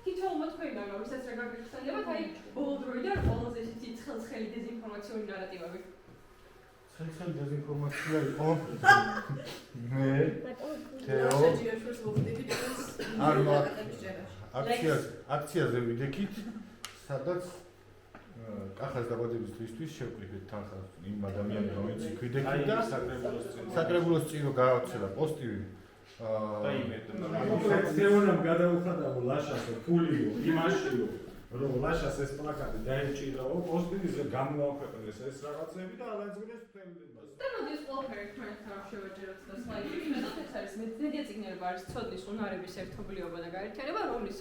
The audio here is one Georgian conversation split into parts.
თითოეულ მოთხოვნა როდესაც რა გაგიხსენებათ, აი ბოლო დროიდან ყველაზე ისეთი ცხელი დეზინფორმაციული ნარატივები. ცხელი დეზინფორმაცია იყო მე თეო აქციაზე ვიდექით, სადაც კახას დაბადების დღისთვის შევკრიბეთ თანხას იმ ადამიანებს, ვინც ვიდექით და საკრებულოს წინ გააცხადა პოსტი თეონამ გადაუხადა ლაშასო ფულიო იმაშიო რომ ლაშას ეს პლაკატი დაიჭირაო პოსტიზე გამოაქვეყნეს ეს რაღაცები და ალანძგრეს თემლებას და მოდი ეს ყველაფერი თქვენთან შევაჯეროთ და სლაიდში იმედად ეს არის მედია წიგნებება არის ცოდნის უნარების ერთობლიობა და გაერთიანება რომლის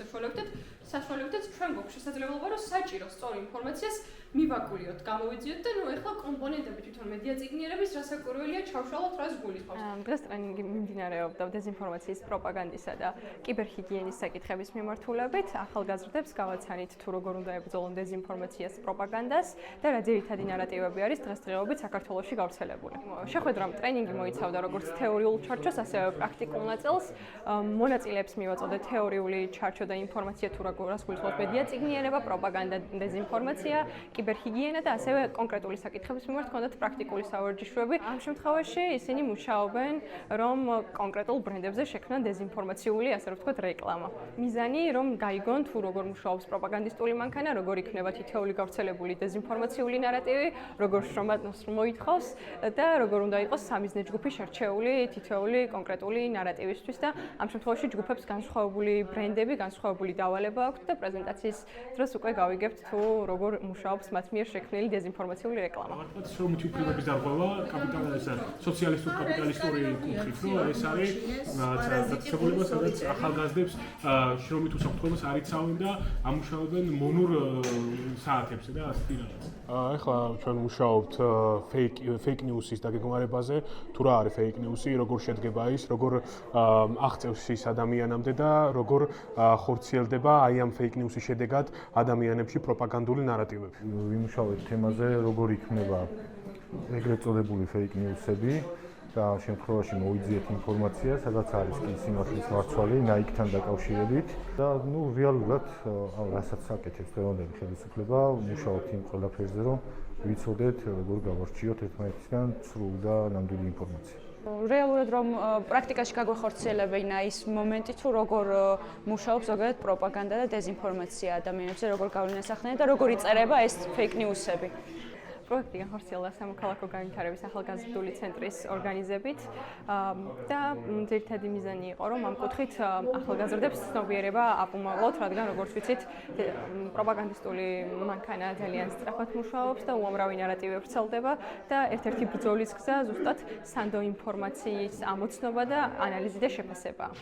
საშუალებითაც ჩვენ გვაქვს შესაძლებლობა რომ საჭირო სწორი ინფორმაციას მივაკულიოთ, გამოვიძიოთ და ნუ ეხლა კომპონენტები თვითონ მედია წიგნიერების რასაკვირველია ჩავშალოთ რას გულისხმობს. დღეს ტრენინგი მიმდინარეობდა დეზინფორმაციის პროპაგანდისა და კიბერჰიგიენის საკითხების მიმართულებით. ახალგაზრდებს გავაცანით თუ როგორ უნდა ებრძოლონ დეზინფორმაციას პროპაგანდას და რა ძირითადი ნარატივები არის დღესდღეობით საქართველოში გავრცელებული. შეხვედრამ ტრენინგი მოიცავდა როგორც თეორიულ ჩარჩოს, ასევე პრაქტიკულ ნაწილს. მონაწილეებს მივაწოდეთ თეორიული ჩარჩო და ინფორმაცია თუ რას გულისხმობს მედია წიგნიერება, პროპაგანდა, დეზინფორმაცია, კიბერჰიგიენა და ასევე კონკრეტული საკითხების მიმართ ჰქონდათ პრაქტიკული სავარჯიშოები. ამ შემთხვევაში ისინი მუშაობენ, რომ კონკრეტულ ბრენდებზე შექმნან დეზინფორმაციული, ასე რომ ვთქვათ, რეკლამა. მიზანი, რომ გაიგონ თუ როგორ მუშაობს პროპაგანდისტული მანქანა, როგორ იქნება თითოეული გავრცელებული დეზინფორმაციული ნარატივი, როგორ შრომატნოს მოითხოვს და როგორ უნდა იყოს სამიზნე ჯგუფი შერჩეული თითოეული კონკრეტული ნარატივისთვის და ამ შემთხვევაში ჯგუფებს განსხვავებული ბრენდები, განსხვავებული დავალება აქვთ და პრეზენტაციის დროს უკვე გავიგებთ თუ როგორ მუშაობს მათ მიერ შექმნილი დეზინფორმაციული რეკლამა. შრომითი უფლებების დარღვევა სოციალისტურ კაპიტალისტური კუთხით, რომ ეს არის დაწესებულება, სადაც ახალგაზრდებს შრომით უსაფრთხოებას არ იცავენ და ამუშავებენ მონურ საათებზე და ასეთი რაღაც. ეხლა ჩვენ მუშაობთ fake news-ის დაგეგმარებაზე, თუ რა არის fake news-ი, როგორ შედგება ის, როგორ აღწევს ის ადამიანამდე და როგორ ხორციელდება აი ამ fake news-ის შედეგად ადამიანებში პროპაგანდული ნარატივები. ვიმუშავეთ თემაზე, როგორ იქნება ეგრეთ წოდებული fake news-ები და შემთხვევაში მოვიძიეთ ინფორმაცია, სადაც არის კი სიმართლის მარცვალი, ნაიქთან დაკავშირებით და ნუ რეალურად რასაც აკეთებს დღევანდელი ხელისუფლება, მუშაობთ იმ ყველაფერზე, რომ ვიცოდეთ, როგორ გავარჩიოთ ერთმანეთისგან სრულ და ნამდვილი ინფორმაცია. რეალურად რომ პრაქტიკაში გაგვეხორციელებინა ის მომენტი თუ როგორ მუშაობს ზოგადად პროპაგანდა და დეზინფორმაცია ადამიანებზე, როგორ გავლენას ახდენენ და როგორ იწერება ეს fake news-ები. პროექტი განხორციელდა სამოქალაქო განვითარების ახალგაზრდული ცენტრის ორგანიზებით და ძირითადი მიზანი იყო, რომ ამ კუთხით ახალგაზრდებს ცნობიერება აპუმარლოთ, რადგან როგორც ვიცით, პროპაგანდისტული მანქანა ძალიან სწრაფად მუშაობს და უამრავი ნარატივი ვრცელდება და ერთ-ერთი ბრძოლის გზა ზუსტად სანდო ინფორმაციის ამოცნობა და ანალიზი და შეფასებაა.